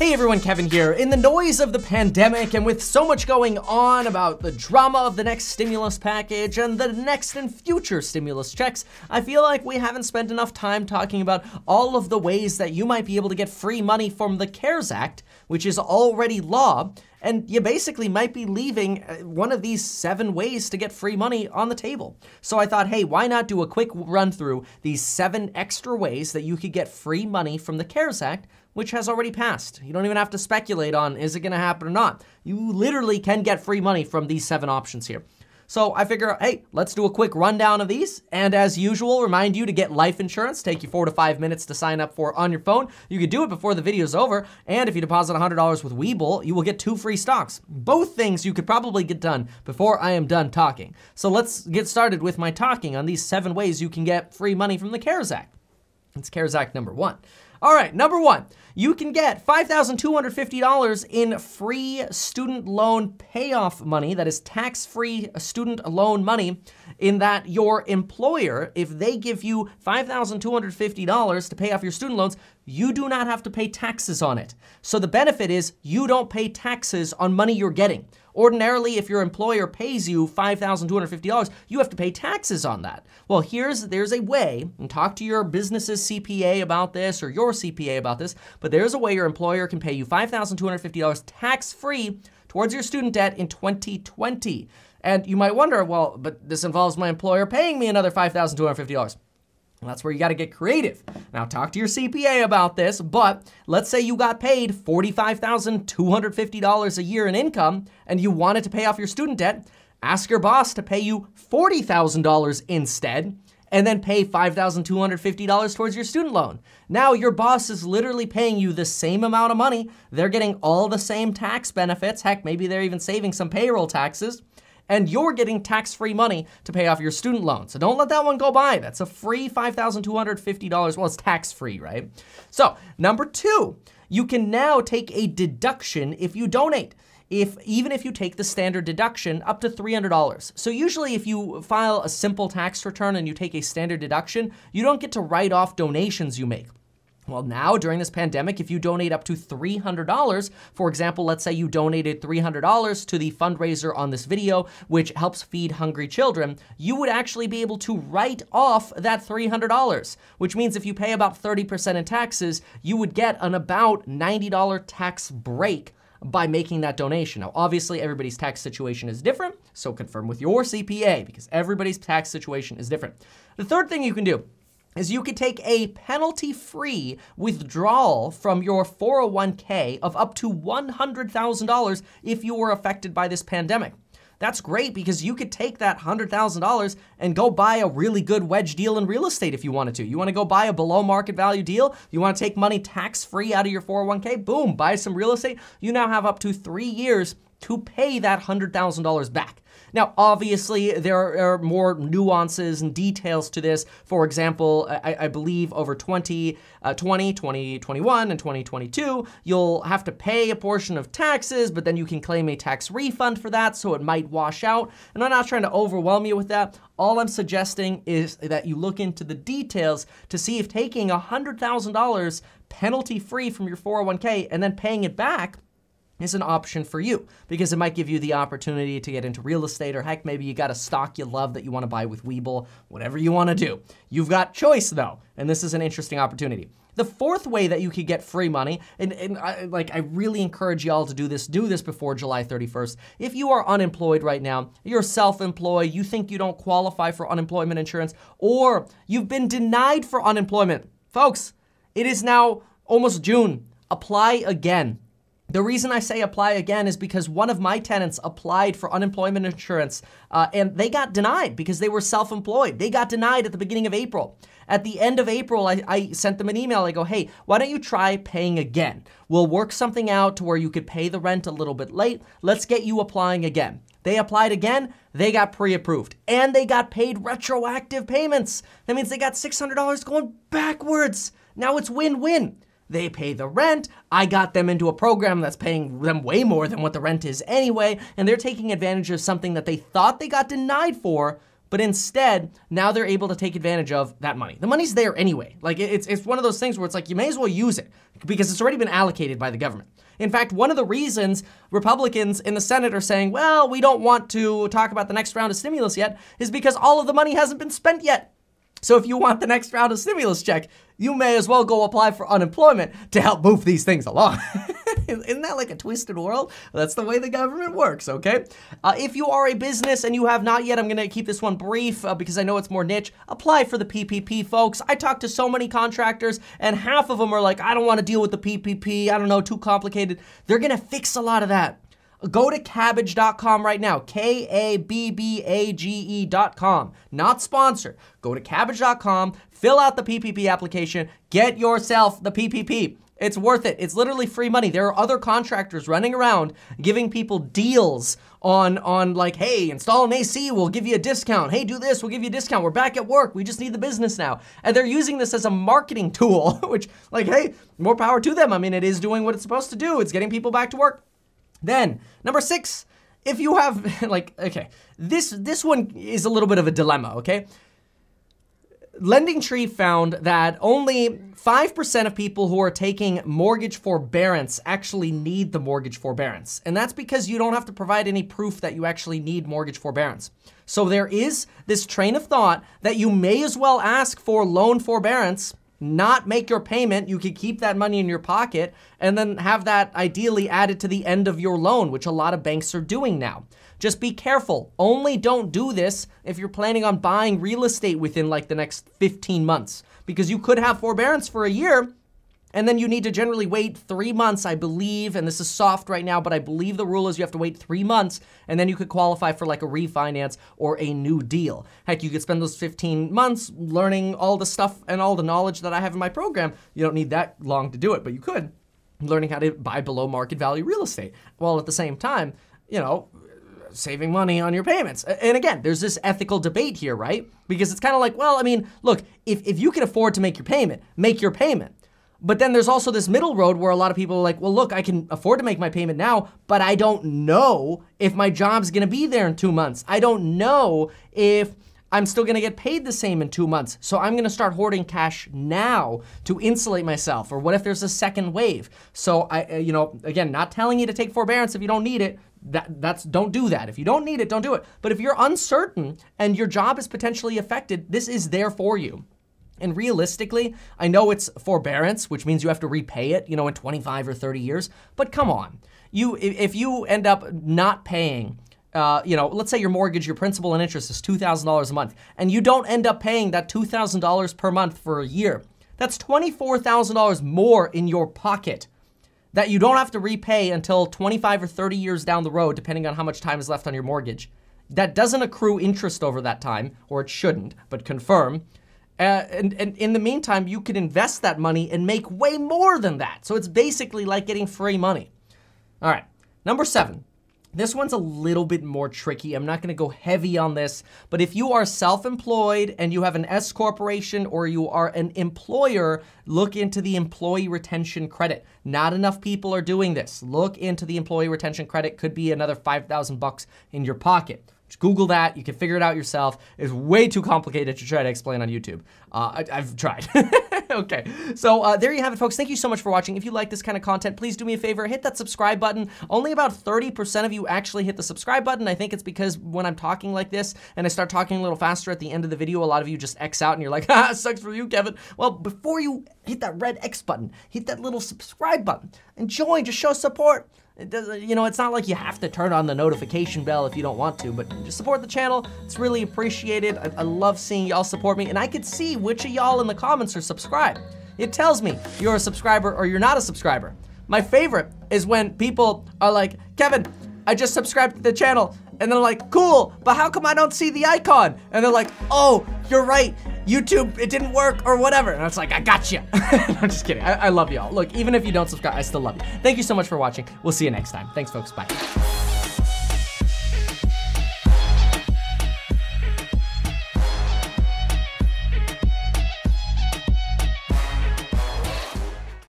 Hey everyone, Kevin here. In the noise of the pandemic and with so much going on about the drama of the next stimulus package and the next and future stimulus checks, I feel like we haven't spent enough time talking about all of the ways that you might be able to get free money from the CARES Act, which is already law, and you basically might be leaving one of these 7 ways to get free money on the table. So I thought, hey, why not do a quick run through these 7 extra ways that you could get free money from the CARES Act, which has already passed. You don't even have to speculate on, is it gonna happen or not? You literally can get free money from these 7 options here. So I figure, hey, let's do a quick rundown of these. And as usual, remind you to get life insurance. Take you 4 to 5 minutes to sign up for on your phone. You can do it before the video's over. And if you deposit $100 with Webull, you will get 2 free stocks. Both things you could probably get done before I am done talking. So let's get started with my talking on these 7 ways you can get free money from the CARES Act. It's CARES Act number 1. All right, number 1, you can get $5,250 in free student loan payoff money, that is tax-free student loan money, in that your employer, if they give you $5,250 to pay off your student loans, you do not have to pay taxes on it. So the benefit is you don't pay taxes on money you're getting. Ordinarily, if your employer pays you $5,250, you have to pay taxes on that. Well, there's a way, and talk to your business's CPA about this or your CPA about this, but there's a way your employer can pay you $5,250 tax-free towards your student debt in 2020. And you might wonder, well, but this involves my employer paying me another $5,250. That's where you gotta get creative. Now talk to your CPA about this, but let's say you got paid $45,250 a year in income and you wanted to pay off your student debt, ask your boss to pay you $40,000 instead, and then pay $5,250 towards your student loan. Now your boss is literally paying you the same amount of money. They're getting all the same tax benefits. Heck, maybe they're even saving some payroll taxes. And you're getting tax-free money to pay off your student loan. So don't let that one go by. That's a free $5,250. Well, it's tax-free, right? So number 2, you can now take a deduction if you donate. Even if you take the standard deduction up to $300. So usually if you file a simple tax return and you take a standard deduction, you don't get to write off donations you make. Well, now during this pandemic, if you donate up to $300, for example, let's say you donated $300 to the fundraiser on this video, which helps feed hungry children, you would actually be able to write off that $300, which means if you pay about 30% in taxes, you would get an about $90 tax break by making that donation. Now, obviously, everybody's tax situation is different, so confirm with your CPA because everybody's tax situation is different. The third thing you can do is you could take a penalty-free withdrawal from your 401k of up to $100,000 if you were affected by this pandemic. That's great because you could take that $100,000 and go buy a really good wedge deal in real estate if you wanted to. You want to go buy a below market value deal? You want to take money tax-free out of your 401k? Boom, buy some real estate. You now have up to 3 years to pay that $100,000 back. Now, obviously, there are more nuances and details to this. For example, I believe over 2020, 2021, and 2022, you'll have to pay a portion of taxes, but then you can claim a tax refund for that, so it might wash out. And I'm not trying to overwhelm you with that. All I'm suggesting is that you look into the details to see if taking $100,000 penalty-free from your 401k and then paying it back is an option for you, because it might give you the opportunity to get into real estate, or heck, maybe you got a stock you love that you want to buy with Webull, whatever you want to do. You've got choice though, and this is an interesting opportunity. The fourth way that you could get free money, and I really encourage y'all to do this before July 31st. If you are unemployed right now, you're self-employed, you think you don't qualify for unemployment insurance, or you've been denied for unemployment. Folks, it is now almost June. Apply again. The reason I say apply again is because one of my tenants applied for unemployment insurance and they got denied because they were self-employed. They got denied at the beginning of April. At the end of April, I sent them an email. I go, hey, why don't you try paying again? We'll work something out to where you could pay the rent a little bit late. Let's get you applying again. They applied again, they got pre-approved, and they got paid retroactive payments. That means they got $600 going backwards. Now it's win-win. They pay the rent, I got them into a program that's paying them way more than what the rent is anyway, and they're taking advantage of something that they thought they got denied for, but instead, now they're able to take advantage of that money. The money's there anyway. Like, it's one of those things where it's like, you may as well use it because it's already been allocated by the government. In fact, one of the reasons Republicans in the Senate are saying, well, we don't want to talk about the next round of stimulus yet, is because all of the money hasn't been spent yet. So if you want the next round of stimulus check, you may as well go apply for unemployment to help move these things along. Isn't that like a twisted world? That's the way the government works, okay? If you are a business and you have not yet, I'm gonna keep this one brief because I know it's more niche. Apply for the PPP, folks. I talked to so many contractors and half of them are like, I don't wanna deal with the PPP. I don't know, too complicated. They're gonna fix a lot of that. Go to Kabbage.com right now, Kabbage.com, not sponsored. Go to Kabbage.com, fill out the PPP application, get yourself the PPP. It's worth it. It's literally free money. There are other contractors running around giving people deals on like, hey, install an AC, we'll give you a discount. Hey, do this, we'll give you a discount. We're back at work. We just need the business now. And they're using this as a marketing tool, which like, hey, more power to them. I mean, it is doing what it's supposed to do. It's getting people back to work. Then, number 6, if you have, like, okay, this one is a little bit of a dilemma, okay? LendingTree found that only 5% of people who are taking mortgage forbearance actually need the mortgage forbearance. And that's because you don't have to provide any proof that you actually need mortgage forbearance. So there is this train of thought that you may as well ask for loan forbearance, not make your payment. You could keep that money in your pocket and then have that ideally added to the end of your loan, which a lot of banks are doing now. Just be careful. Only don't do this if you're planning on buying real estate within like the next 15 months, because you could have forbearance for a year and then you need to generally wait 3 months, I believe, and this is soft right now, but I believe the rule is you have to wait 3 months and then you could qualify for like a refinance or a new deal. Heck, you could spend those 15 months learning all the stuff and all the knowledge that I have in my program. You don't need that long to do it, but you could, learning how to buy below market value real estate, while at the same time, you know, saving money on your payments. And again, there's this ethical debate here, right? Because it's kind of like, well, I mean, look, if you can afford to make your payment, make your payment. But then there's also this middle road where a lot of people are like, well, look, I can afford to make my payment now, but I don't know if my job's gonna be there in 2 months. I don't know if I'm still gonna get paid the same in 2 months. So I'm gonna start hoarding cash now to insulate myself. Or what if there's a second wave? So you know, again, not telling you to take forbearance if you don't need it. Don't do that. If you don't need it, don't do it. But if you're uncertain and your job is potentially affected, this is there for you. And realistically, I know it's forbearance, which means you have to repay it, you know, in 25 or 30 years. But come on, if you end up not paying, you know, let's say your mortgage, your principal and interest is $2,000 a month, and you don't end up paying that $2,000 per month for a year, that's $24,000 more in your pocket that you don't have to repay until 25 or 30 years down the road, depending on how much time is left on your mortgage. That doesn't accrue interest over that time, or it shouldn't, but confirm. And in the meantime, you could invest that money and make way more than that. So it's basically like getting free money. All right, number 7. This one's a little bit more tricky. I'm not gonna go heavy on this, but if you are self-employed and you have an S corporation or you are an employer, look into the employee retention credit. Not enough people are doing this. Look into the employee retention credit. Could be another $5,000 in your pocket. Just Google that. You can figure it out yourself. It's way too complicated to try to explain on YouTube. I've tried. Okay, so there you have it, folks. Thank you so much for watching. If you like this kind of content, please do me a favor, hit that subscribe button. Only about 30% of you actually hit the subscribe button. I think it's because when I'm talking like this and I start talking a little faster at the end of the video, a lot of you just X out and you're like, ah, sucks for you, Kevin. Well, before you hit that red X button, hit that little subscribe button and join, just show support. It doesn't, you know, it's not like you have to turn on the notification bell if you don't want to, but just support the channel. It's really appreciated. I love seeing y'all support me, and I could see which of y'all in the comments are subscribed. It tells me you're a subscriber or you're not a subscriber. My favorite is when people are like, Kevin, I just subscribed to the channel. And they're like, cool, but how come I don't see the icon? And they're like, oh, you're right. YouTube, it didn't work or whatever. And I was like, I got you. I'm just kidding. I love y'all. Look, even if you don't subscribe, I still love you. Thank you so much for watching. We'll see you next time. Thanks, folks. Bye.